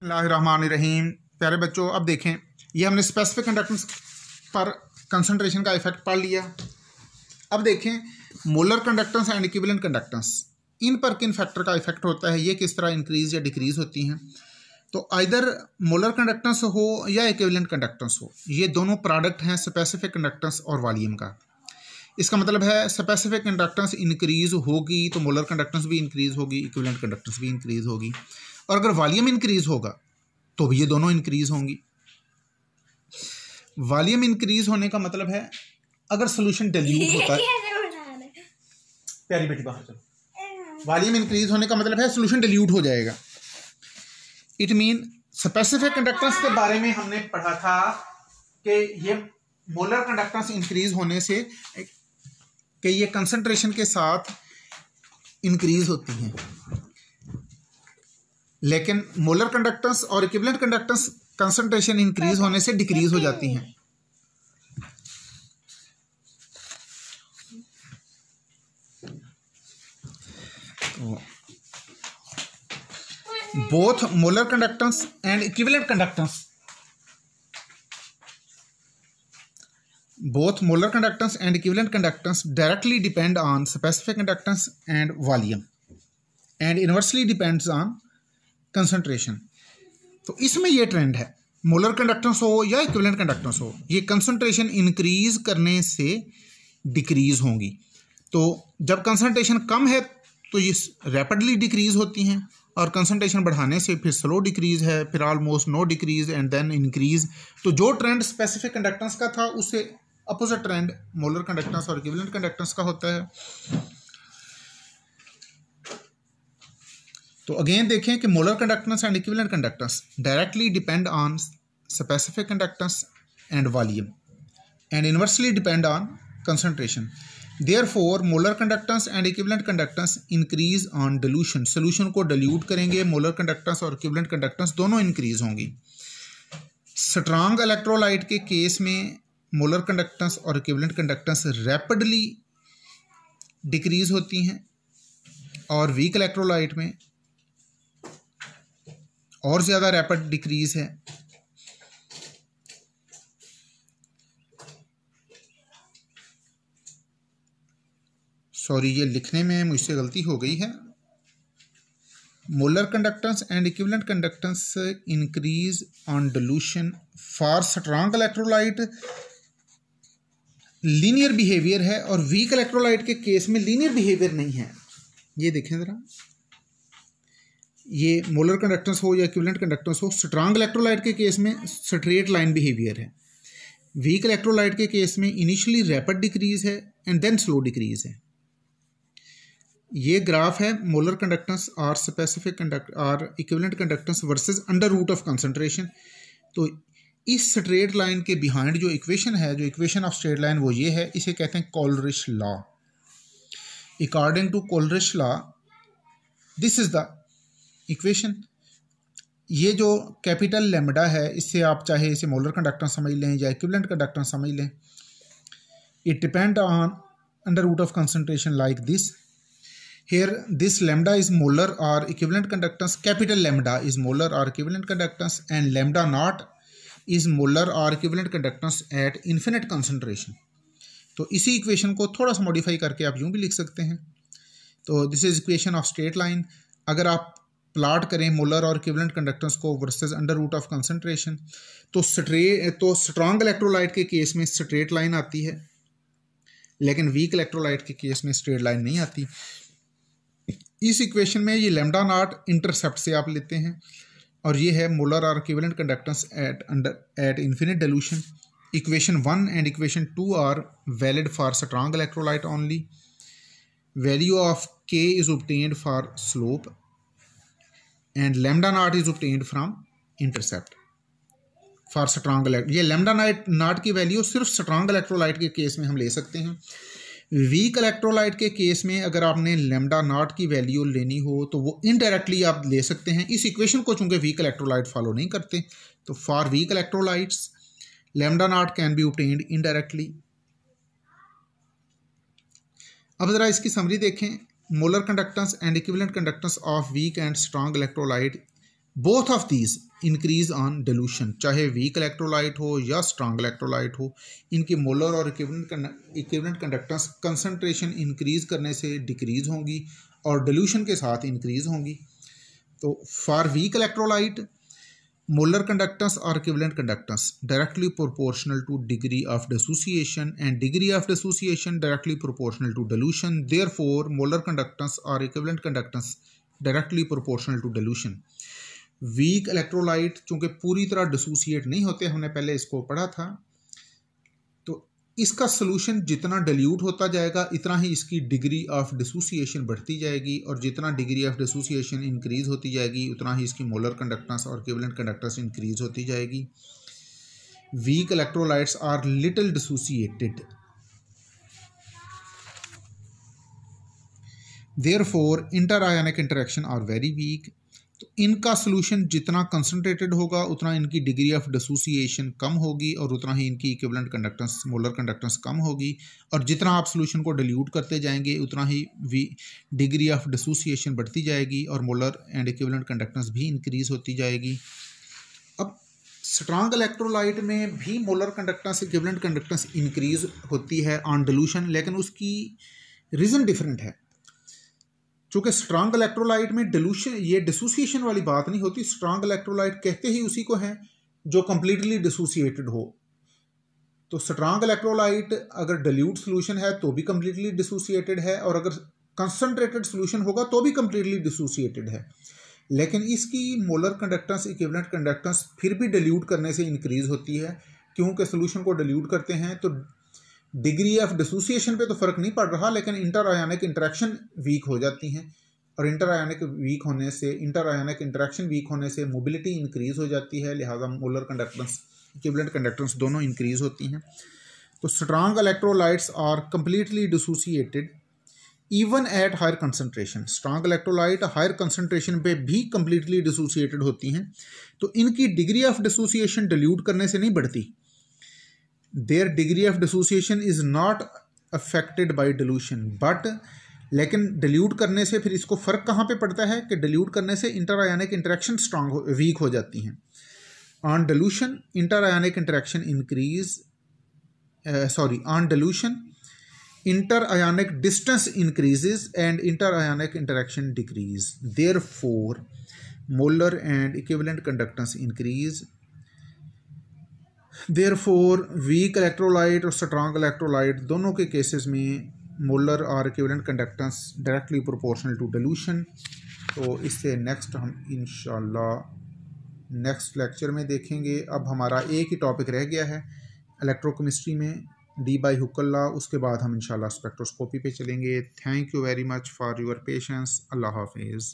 बिस्मिल्लाहिर्रहमानिर्रहीम। प्यारे बच्चों, अब देखें, ये हमने स्पेसिफिक कंडक्टेंस पर कंसंट्रेशन का इफेक्ट पढ़ लिया। अब देखें molar conductance and equivalent conductance, इन पर किन फैक्टर का इफेक्ट होता है, ये किस तरह इंक्रीज या डिक्रीज होती हैं। तो आइदर मोलर कंडक्टेंस हो या इक्विवेलेंट कंडक्टेंस हो, ये दोनों प्रोडक्ट हैं स्पेसिफिक कंडक्टेंस और वॉल्यूम का। इसका मतलब है स्पेसिफिक कंडक्टेंस इंक्रीज होगी तो मोलर कंडक्टेंस भी इंक्रीज होगी, इक्विवेलेंट कंडक्टेंस भी इंक्रीज होगी। और अगर वॉल्यूम इंक्रीज होगा तो भी ये दोनों इंक्रीज होंगी। वॉल्यूम इंक्रीज होने का मतलब है अगर सोल्यूशन डिल्यूट होता है, प्यारी बेटी बाहर चलो, वॉल्यूम इंक्रीज होने का मतलब है सोल्यूशन डिल्यूट हो जाएगा। इट मीन स्पेसिफिक कंडक्टेंस के बारे में हमने पढ़ा था कि ये मोलर कंडक्टेंस इंक्रीज होने से कि ये कंसंट्रेशन के साथ इंक्रीज होती हैं, लेकिन मोलर कंडक्टेंस और इक्विवेलेंट कंडक्टेंस कंसंट्रेशन इंक्रीज होने से डिक्रीज हो जाती हैं। Both molar conductance and equivalent conductance directly depend on specific conductance and volume and inversely depends on concentration। तो इसमें ये ट्रेंड है, मोलर कंडक्टेंस हो या इक्विवेलेंट कंडक्टेंस हो, ये कंसंट्रेशन इंक्रीज करने से डिक्रीज होंगी। तो जब कंसंट्रेशन कम है तो ये रैपिडली डिक्रीज होती हैं, और कंसंट्रेशन बढ़ाने से फिर स्लो डिक्रीज है, फिर almost no decrease and then increase. तो जो ट्रेंड स्पेसिफिक कंडक्टेंस का था उससे अपोजिट ट्रेंड मोलर कंडक्टेंस और इक्विवेलेंट कंडक्टेंस का होता है। तो अगेन देखें कि molar conductance and equivalent conductance directly depend on specific conductance and volume and inversely depend on concentration. Therefore molar conductance and equivalent conductance increase on dilution. Solution को dilute करेंगे, molar conductance और equivalent conductance दोनों increase होंगी। Strong electrolyte के case में molar conductance और equivalent conductance rapidly decrease होती हैं, और वीक इलेक्ट्रोलाइट में और ज़्यादा रैपिड डिक्रीज है। सॉरी, ये लिखने में मुझसे गलती हो गई है। Molar conductance and equivalent conductance increase on dilution for strong electrolyte linear behaviour है, और वीक इलेक्ट्रोलाइट के केस में लीनियर बिहेवियर नहीं है। ये देखें ज़रा, ये मोलर कंडक्टेंस हो या इक्विवेलेंट कंडक्टेंस हो, स्ट्रांग इलेक्ट्रोलाइट के केस में स्ट्रेट लाइन बिहेवियर है, वीक इलेक्ट्रोलाइट के केस में इनिशियली रैपिड डिक्रीज है एंड देन स्लो डिक्रीज है। ये ग्राफ है मोलर कंडक्टेंस और स्पेसिफिक कंडक्ट और equivalent conductance versus under root of concentration. तो इस स्ट्रेट लाइन के बिहाइंड जो इक्वेशन है, जो इक्वेशन ऑफ स्ट्रेट लाइन, वो ये है, इसे कहते हैं Kohlrausch law. According to Kohlrausch law this is the equation. ये जो कैपिटल लैम्डा है, इससे आप चाहे इसे मोलर कंडक्टेंस समझ लें या इक्विवेलेंट कंडक्टेंस समझ लें, it depend on under root of concentration like this. Here this lambda is molar or equivalent conductance, capital lambda is molar or equivalent conductance, and lambda naught is molar or equivalent conductance at infinite concentration। तो इसी equation को थोड़ा सा modify करके आप यूँ भी लिख सकते हैं। तो this is equation of straight line. अगर आप प्लॉट करें मोलर और इक्विवेलेंट कंडक्टेंस को versus under root of concentration, तो स्ट्रॉन्ग इलेक्ट्रोलाइट के केस में स्ट्रेट लाइन आती है, लेकिन वीक इलेक्ट्रोलाइट के केस में स्ट्रेट लाइन नहीं आती। इस इक्वेशन में ये लैम्डा नॉट इंटरसेप्ट से आप लेते हैं, और ये है मोलर और equivalent conductance at infinite dilution. Equation 1 and equation 2 are valid for strong electrolyte only. Value of K is obtained for slope and lambda nought is obtained from intercept for strong electrolyte. ये lambda nought की value सिर्फ strong electrolyte के case में हम ले सकते हैं। Week electrolyte के केस में अगर आपने लैम्डा नॉट की वैल्यू लेनी हो तो वो इनडायरेक्टली आप ले सकते हैं। इस इक्वेशन को चूंकि वीक इलेक्ट्रोलाइट फॉलो नहीं करते, तो for weak electrolytes lambda naught can be obtained indirectly. अब ज़रा इसकी समरी देखें। molar conductance and equivalent conductance of weak and strong electrolyte, both of these increase on dilution, चाहे वीक इलेक्ट्रोलाइट हो या स्ट्रांग इलेक्ट्रोलाइट हो, इनकी मोलर और इक्विवेलेंट कंडक्टेंस कंसंट्रेशन इंक्रीज करने से डिक्रीज होंगी और डिल्यूशन के साथ इंक्रीज होंगी। तो for weak electrolyte molar conductance or equivalent conductance directly proportional to degree of dissociation and degree of dissociation directly proportional to dilution. Therefore, molar conductance or equivalent conductance directly proportional to dilution. Weak electrolyte चूँकि पूरी तरह dissociate नहीं होते, हमने पहले इसको पढ़ा था, तो इसका सोल्यूशन जितना डिल्यूट होता जाएगा इतना ही इसकी डिग्री ऑफ डिसोसिएशन बढ़ती जाएगी और जितना डिग्री ऑफ डिसोसिएशन इंक्रीज होती जाएगी उतना ही इसकी मोलर कंडक्टेंस और इक्विवेलेंट कंडक्टेंस इंक्रीज होती जाएगी। Weak electrolytes are little dissociated, therefore inter ionic interaction are very weak. तो इनका सोल्यूशन जितना कंसंट्रेटेड होगा उतना इनकी डिग्री ऑफ डिसोसिएशन कम होगी और उतना ही इनकी इक्विवेलेंट कंडक्टेंस मोलर कंडक्टेंस कम होगी, और जितना आप सोल्यूशन को डिल्यूट करते जाएंगे उतना ही डिग्री ऑफ डिसोसिएशन बढ़ती जाएगी और मोलर एंड इक्विवेलेंट कंडक्टेंस भी इंक्रीज होती जाएगी। अब स्ट्रांग इलेक्ट्रोलाइट में भी molar conductance equivalent conductance increase होती है ऑन डिल्यूशन, लेकिन उसकी रीज़न डिफरेंट है। चूँकि स्ट्रांग इलेक्ट्रोलाइट में डिल्यूशन, ये डिसोसिएशन वाली बात नहीं होती। स्ट्रांग इलेक्ट्रोलाइट कहते ही उसी को है जो कंप्लीटली डिसोसिएटेड हो। तो स्ट्रांग इलेक्ट्रोलाइट अगर डिल्यूट सोल्यूशन है तो भी कंप्लीटली डिसोसिएटेड है, और अगर कंसंट्रेटेड सोल्यूशन होगा तो भी कंप्लीटली डिसोसिएटेड है। लेकिन इसकी मोलर कंडक्टेंस इक्विवेलेंट कंडक्टेंस फिर भी डिल्यूट करने से इंक्रीज होती है, क्योंकि सोल्यूशन को डिल्यूट करते हैं तो डिग्री ऑफ डिसोसिएशन पे तो फ़र्क नहीं पड़ रहा, लेकिन इंटर आयनिक इंटरेक्शन वीक हो जाती हैं, और इंटर आयनिक इंटरेक्शन वीक होने से मोबिलिटी इंक्रीज हो जाती है, लिहाजा मोलर कंडक्टेंस इक्विवेलेंट कंडक्टेंस दोनों इंक्रीज होती हैं। तो strong electrolytes are completely dissociated even at higher concentration. Strong electrolyte higher concentration पे भी कंप्लीटली डिसोसिएटेड होती हैं, तो इनकी डिग्री ऑफ डिसोसिएशन डिल्यूट करने से नहीं बढ़ती। Their degree of dissociation is not affected by dilution, but लेकिन डिल्यूट करने से फिर इसको फ़र्क कहाँ पे पड़ता है कि डिल्यूट करने से इंटर आयनिक इंटरेक्शन वीक हो जाती हैं। On dilution inter ionic interaction on dilution inter ionic distance increases and inter ionic interaction decrease, therefore molar and equivalent conductance increase. Therefore weak electrolyte और स्ट्रांग इलेक्ट्रोलाइट दोनों के cases में molar और equivalent conductance directly proportional to dilution. तो इससे next हम इंशाल्लाह next lecture में देखेंगे। अब हमारा एक ही टॉपिक रह गया है इलेक्ट्रोकेमिस्ट्री में, डी बाई हुक्कल लॉ। उसके बाद हम इंशाल्लाह स्पेक्ट्रोस्कोपी पे चलेंगे। Thank you very much for your patience. अल्लाह हाफिज़।